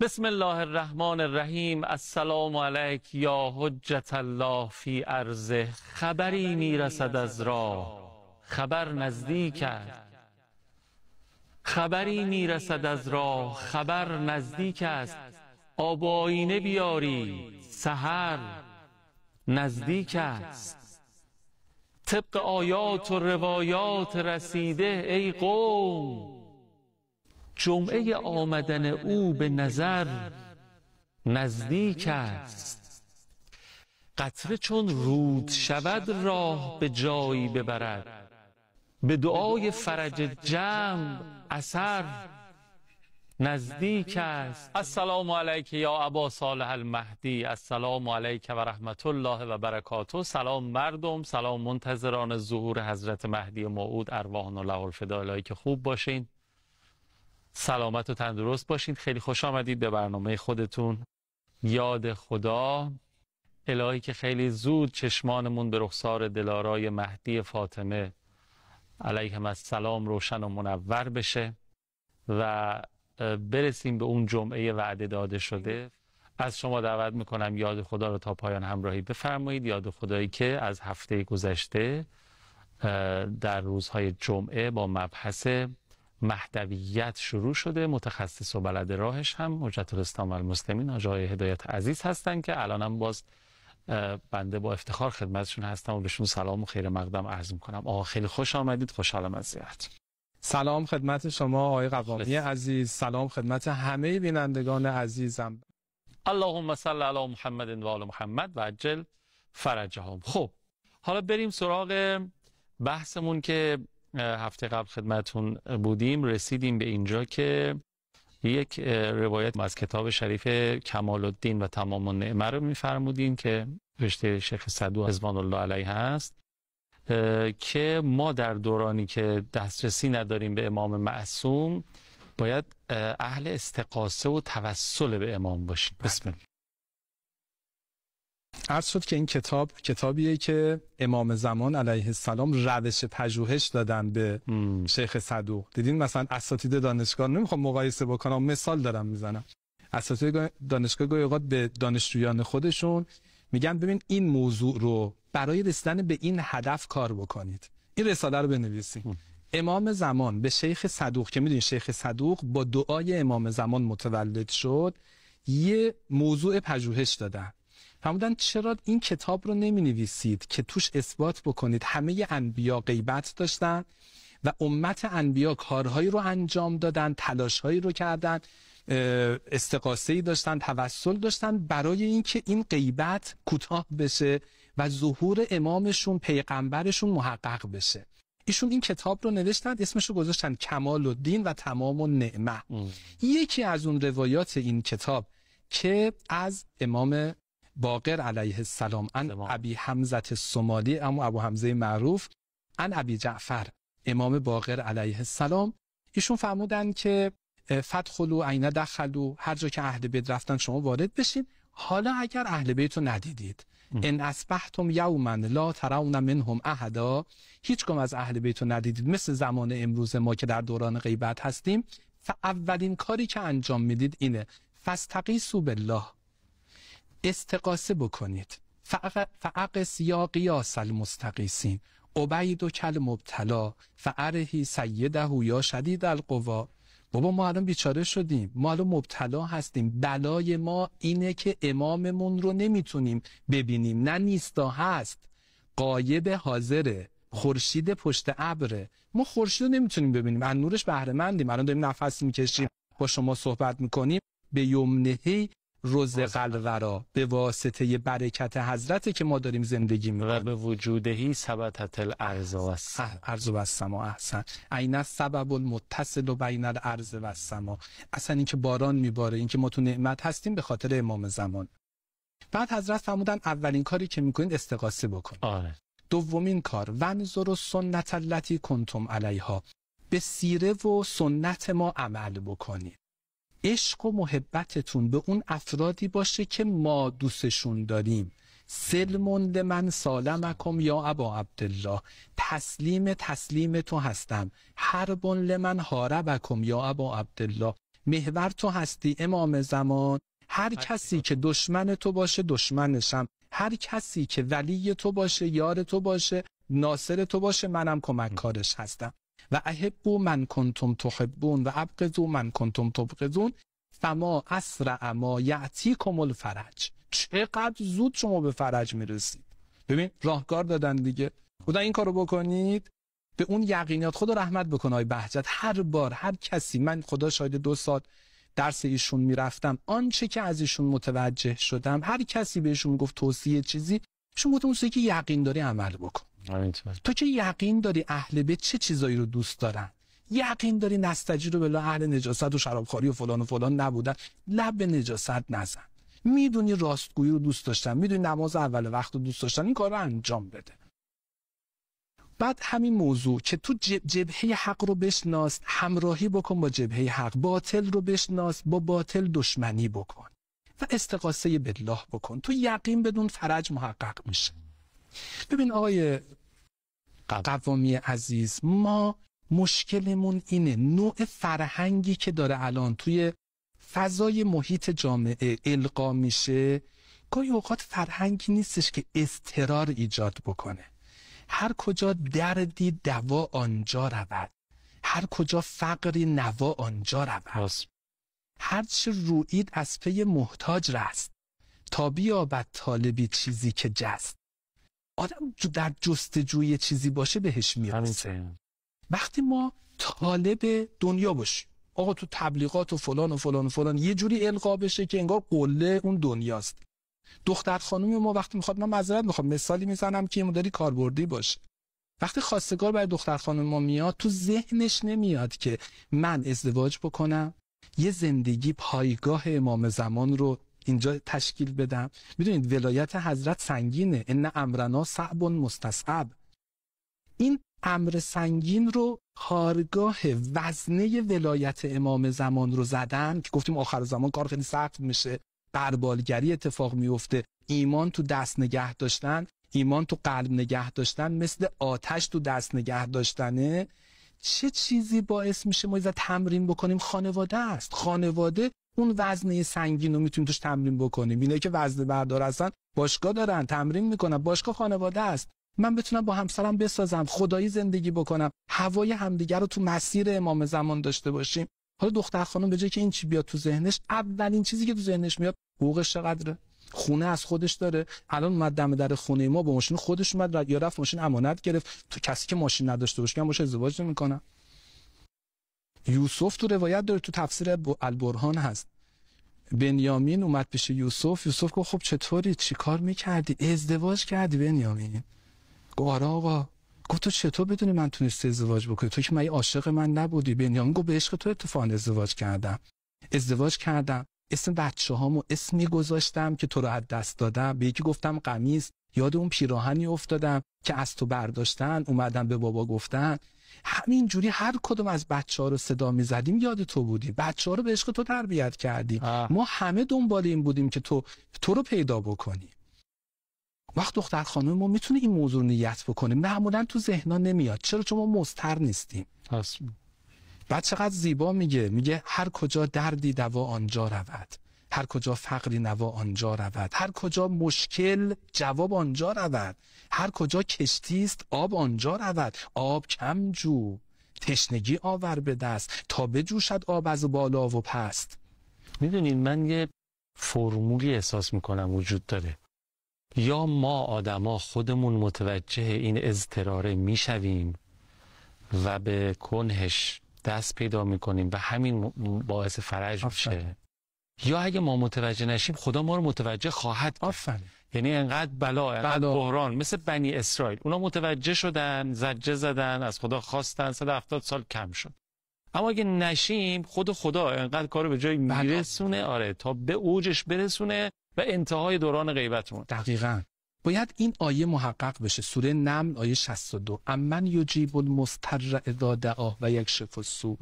بسم الله الرحمن الرحیم. السلام علیک یا حجت الله فی ارضه. خبری میرسد از راه، خبر نزدیک است. خبری میرسد از راه، خبر نزدیک است. آب و آینه بیارید، سحر نزدیک است. طبق آیات و روایات رسیده ای قوم، جمعه آمدن او به نظر نزدیک است. قطره چون رود شود راه به جایی ببرد، به دعای فرج جمع اثر نزدیک است. السلام علیک یا ابا صالح المهدی. السلام علیک و رحمت الله و برکاته. سلام مردم، سلام منتظران ظهور حضرت مهدی موعود. ارواحنا له الفدا. الهی که خوب باشین، سلامت و تندرست باشین. خیلی خوش آمدید به برنامه خودتون یاد خدا. الهی که خیلی زود چشمانمون به رخسار دلارای مهدی فاطمه علیهم السلام روشن و منور بشه و برسیم به اون جمعه وعده داده شده. از شما دعوت میکنم یاد خدا رو تا پایان همراهی بفرمایید. یاد خدایی که از هفته گذشته در روزهای جمعه با مبحث مهدویت شروع شده. متخصص و بلد راهش هم حجت الاسلام و المسلمین آقای هدایت عزیز هستن که الان هم باز بنده با افتخار خدمتشون هستم و بهشون سلام و خیر مقدم عرض میکنم. آقا خیلی خوش آمدید، خوشحالم از زیارت. سلام خدمت شما آقای قوامی عزیز، سلام خدمت همه بینندگان عزیزم. اللهم صل علی محمد و آل محمد و عجل فرجهم. خب حالا بریم سراغ بحثمون که هفته قبل خدمتون بودیم. رسیدیم به اینجا که یک روایت از کتاب شریف کمال الدین و تمام النعمه رو میفرمودیم که نوشته شیخ صدوق رضوان الله علیه هست که ما در دورانی که دسترسی نداریم به امام معصوم باید اهل استغاثه و توسل به امام باشیم. بسم الله. عرض شد که این کتابیه که امام زمان علیه السلام روش پژوهش دادن به شیخ صدوق. دیدین مثلا اساتید دانشگاه، نمیخوام مقایسه بکنم، مثال دارم میزنم، اساتید دانشگاه گاهی اوقات به دانشجویان خودشون میگن ببین این موضوع رو برای رسیدن به این هدف کار بکنید، این رساله رو بنویسید. امام زمان به شیخ صدوق که میدونید شیخ صدوق با دعای امام زمان متولد شد، یه موضوع پژوهش دادن. فرمودن چرا این کتاب رو نمی نویسید که توش اثبات بکنید همه انبیا غیبت داشتن و امت انبیا کارهایی رو انجام دادن، تلاشهایی رو کردن، استغاثه‌ای داشتن، توسل داشتن برای اینکه این غیبت کوتاه بشه و ظهور امامشون پیغمبرشون محقق بشه. ایشون این کتاب رو نوشتن، اسمش رو گذاشتن کمال الدین و تمام النعمه. یکی از اون روایات این کتاب که از امام باقر علیه السلام ان ابی حمزه الصومالی، اما ابو حمزه معروف، ان ابی جعفر امام باقر علیه السلام، ایشون فرمودن که فدخلوا عین دخلوا، هر جا که اهل بیت رفتن شما وارد بشین. حالا اگر اهل بیت رو ندیدید، ان اصبحتم یوما لا ترون منهم احدا، هیچ کم از اهل بیت رو ندیدید، مثل زمان امروز ما که در دوران غیبت هستیم، اولین کاری که انجام میدید اینه فاستغیثوا بالله، استغاثه بکنید. فاقس یا قیاس المستغیثین، عبید کل مبتلا فارهی سیده یا شدید القوا. بابا ما الان بیچاره شدیم، ما الان مبتلا هستیم، بلای ما اینه که اماممون رو نمیتونیم ببینیم، نه نیستا هست، غایب حاضره، خورشید پشت ابره، ما خورشید رو نمیتونیم ببینیم، از نورش بهره مندیم. الان داریم نفس میکشیم، با شما صحبت میکنیم، به یمنهی رزق الورا، به واسطه برکت حضرت که ما داریم زندگی میکنیم. و به وجودهی ثبتت الارض و السما. احسن. عین السبب المتصل بین الارض و السما. اصلا این که باران میباره، این که ما تو نعمت هستیم به خاطر امام زمان. بعد حضرت فرمودن اولین کاری که میکنید استغاثه بکنید. دومین کار ونظر سنت التی کنتم علیها، به سیره و سنت ما عمل بکنید. عشق و محبتتون به اون افرادی باشه که ما دوستشون داریم. سلم لمن سالمکم یا ابا عبدالله، تسلیم تو هستم. حرب لمن حاربکم یا ابا عبدالله، محور تو هستی امام زمان. هر کسی که دشمن تو باشه دشمنشم، هر کسی که ولی تو باشه یار تو باشه ناصر تو باشه منم کمک کارش هستم. و احبوا من کنتم تحبون و ابغضوا من کنتم تبغضون فما اسرع ما یأتیکم الفرج. چقدر زود شما به فرج میرسید. ببین راهکار دادن دیگه. خدا این کارو بکنید به اون یقینیات. خدا رحمت بکنه آقای بهجت. هر بار هر کسی، من خدا شاید 2 سال درس ایشون میرفتم، آنچه که از ایشون متوجه شدم، هر کسی بهشون گفت توصیه چیزی، ایشون گفت اون چیزی که یقین داری عمل بکن. تو که یقین داری اهل بیت چه چیزایی رو دوست دارن، یقین داری نستجیر رو بلا اهل نجاست و شرابخواری و فلان نبودن، لب به نجاست نزن. میدونی راستگویی رو دوست داشتن، میدونی نماز اول وقت رو دوست داشتن، این کار رو انجام بده. بعد همین موضوع که تو جبهه حق رو بشناس، همراهی بکن با جبهه حق، باطل رو بشناس، با باطل دشمنی بکن و استغاثه بالله بکن. تو یقین بدون فرج محقق میشه. ببین آقای قوامی عزیز، ما مشکلمون اینه نوع فرهنگی که داره الان توی فضای محیط جامعه القا میشه، گاهی اوقات فرهنگی نیستش که اضطرار ایجاد بکنه. هر کجا دردی دوا آنجا رود، هر کجا فقری نوا آنجا رود، هر چه رویید از پی محتاج رست، تا بیابد طالبی چیزی که جست. آدم در جستجوی چیزی باشه بهش میرسه. وقتی ما طالب دنیا باشیم، آقا تو تبلیغات و فلان و فلان و فلان یه جوری القا بشه که انگار قله اون دنیاست. دختر خانومی ما وقتی میخواد، من معذرت میخوام مثالی میزنم که مداری کاربردی باشه، وقتی خواستگار برای دختر خانم ما میاد، تو ذهنش نمیاد که من ازدواج بکنم، یه زندگی پایگاه امام زمان رو اینجا تشکیل بدم. میدونید ولایت حضرت سنگینه، ان امرنا صعب مستصعب. این امر سنگین رو کارگاه وزنه ولایت امام زمان رو زدن که گفتیم آخر زمان کار خیلی سخت میشه، غربالگری اتفاق میفته، ایمان تو دست نگه داشتن، ایمان تو قلب نگه داشتن مثل آتش تو دست نگه داشتنه. چه چیزی باعث میشه ما ایزا تمرین بکنیم؟ خانواده است. خانواده اون وزنه سنگین رو میتونیم توش تمرین بکنیم. اینایی که وزنه بردار هستن باشگاه دارن تمرین میکنن، باشگاه خانواده است. من بتونم با همسرم بسازم، خدایی زندگی بکنم، هوای همدیگر رو تو مسیر امام زمان داشته باشیم. حالا دختر خانم به جای که این چی بیاد تو ذهنش، اولین چیزی که تو ذهنش میاد حقوقش چقدره، خونه از خودش داره. الان اومد دم در خونه ما با ماشین خودش اومد، یا رفت ماشین امانت گرفت. تو کسی که ماشین نداشته باشه که باشه ازدواج نمی‌کنه. یوسف تو روایت داره، تو تفسیر البرهان هست، بنیامین اومد پیش یوسف، یوسف گفت خب چطوری، چی کار می‌کردی؟ ازدواج کردی بنیامین؟ گفت آره آقا. گفت تو چطور بدونی من تونستی ازدواج بکنی؟ تو که من عاشق من نبودی. بنیامین گفت به عشق تو اتفاقا ازدواج کردم، اسم بچه‌هامو اسمی گذاشتم که تو رو از دست دادم، به یکی گفتم قمیص، یاد اون پیراهنی افتادم که از تو برداشتن، اومدم به بابا گفتن. همین جوری هر کدوم از بچه‌ها رو صدا می‌زدیم یاد تو بودیم، بچه‌ها رو به عشق تو تربیت کردیم. ما همه دنبال این بودیم که تو رو پیدا بکنی. وقت دختر خانم ما میتونه این موضوع نیت بکنه، معمولا تو ذهنا نمیاد. چرا؟ چون ما مضطر نیستیم. بعد چقدر زیبا میگه هر کجا دردی دوا آنجا رود، هر کجا فقری نوا آنجا رود، هر کجا مشکل جواب آنجا رود، هر کجا کشتی است آب آنجا رود. آب کم جو، تشنگی آور به دست، تا بجوشد آب از بالا و پست. میدونین من یه فرمولی احساس میکنم وجود داره، یا ما آدما خودمون متوجه این اضطراره میشویم و به کنهش دست پیدا میکنیم و همین باعث فرج میشه، یا اگه ما متوجه نشیم خدا ما رو متوجه خواهد کرد. یعنی انقدر بلا، انقدر بحران، مثل بنی اسرائیل، اونا متوجه شدن، زجه زدن، از خدا خواستن، 170 سال کم شد. اما اگه نشیم خدا انقدر کارو به جای میرسونه، آره، تا به اوجش برسونه و انتهای دوران غیبتمون. دقیقاً باید این آیه محقق بشه. سوره نمل آیه 62، امن یجیب المضطر اذا دعاه و یکشف السوء.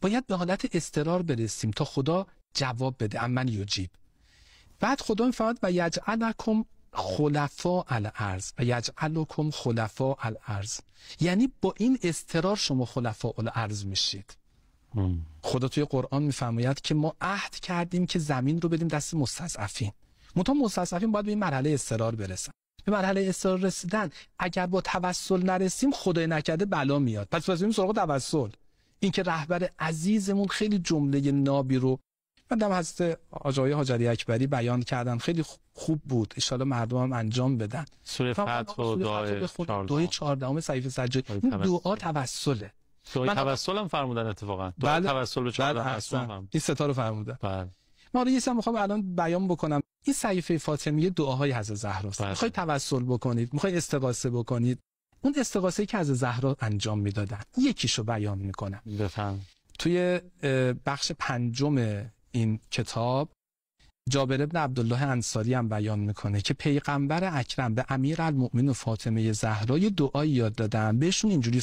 باید به حالت اضطرار برسیم تا خدا جواب بده، امن یجیب. بعد خدا میفرماد و یجعلکم خلفاء الارض و یجعلکم خلفاء الارض، یعنی با این اضطرار شما خلفاء الارض میشید. خدا توی قرآن میفرماید که ما عهد کردیم که زمین رو بدیم دست مستضعفین. منتها مستضعفین باید به این مرحله اضطرار برسن. به مرحله اضطرار رسیدن اگر با توسل نرسیم خدای نکرده بلا میاد. پس بریم سراغ توسل. این که رهبر عزیزمون خیلی جمله نابی رو من حضرت آقای حاجی اکبری بیان کردن، خیلی خوب بود، ان شاءالله مردم هم انجام بدن. سوره فتح و دعای 14 صحیفه سجاده، این دعا توسله. دعای توسل هم فرمودن اتفاقا. دعای توسل به 14 این ستا رو فرمودن. بله. ما رو یه سم میخوام الان بیان بکنم. این صحیفه فاطمیه دعاهای حضرت زهراست. میخواید توسل بکنید، میخواید استغاثه بکنید، اون استغاثه‌ای که حضرت زهرا انجام میدادن یکیشو بیان میکنم. بفهم. توی بخش 5 این کتاب جابر بن عبدالله انصاری هم بیان میکنه که پیغمبر اکرم به امیرالمؤمنین فاطمه زهرا یه دعایی یاد دادن، بهشون اینجوری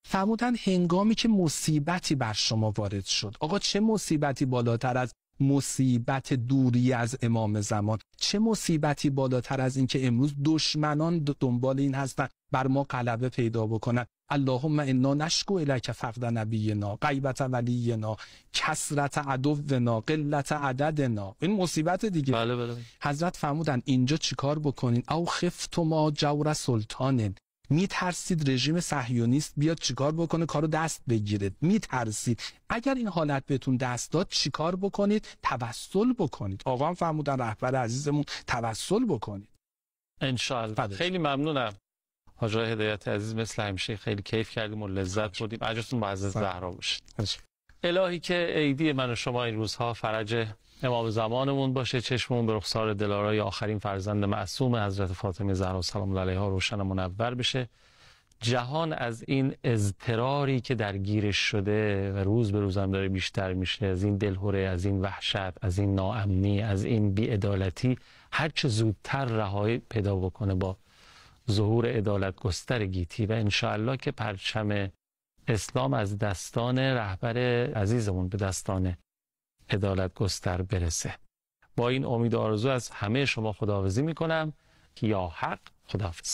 فرمودن هنگامی که مصیبتی بر شما وارد شد. آقا چه مصیبتی بالاتر از مصیبت دوری از امام زمان؟ چه مصیبتی بالاتر از این که امروز دشمنان دنبال این هستن بر ما غلبه پیدا بکنن؟ اللهم انا نشکو الیک فقد نبینا، غیبت ولینا، کثرت عدونا، قلت عددنا. این مصیبت دیگه. بله. حضرت فرمودن اینجا چیکار بکنین؟ او خفتما جور سلطان، میترسید رژیم صهیونیست بیاد چیکار بکنه؟ کارو دست بگیره. میترسید. اگر این حالت بهتون دست داد چیکار بکنید؟ توسل بکنید. آقا هم فرمودن رهبر عزیزمون توسل بکنید. ان شاء الله. خیلی ممنونم حاج هدایت عزیز، مثل همیشه خیلی کیف کردیم و لذت بردیم. اجرتون با حضرت زهرا باشه. الهی که عیدی من و شما این روزها فرج امام زمانمون باشه، چشممون به رخسار دلارای آخرین فرزند معصوم حضرت فاطمه زهرا سلام الله علیها روشن و منور بشه. جهان از این اضطراری که درگیرش شده و روز به روز هم داره بیشتر میشه، از این دلهره، از این وحشت، از این ناامنی، از این بی‌عدالتی، هر چه زودتر رهایی پیدا بکنه با ظهور عدالت گستر گیتی و انشاءالله که پرچم اسلام از دستان رهبر عزیزمون به دستان عدالت گستر برسه. با این امید و آرزو از همه شما خداحافظی میکنم که یا حق خداحافظ.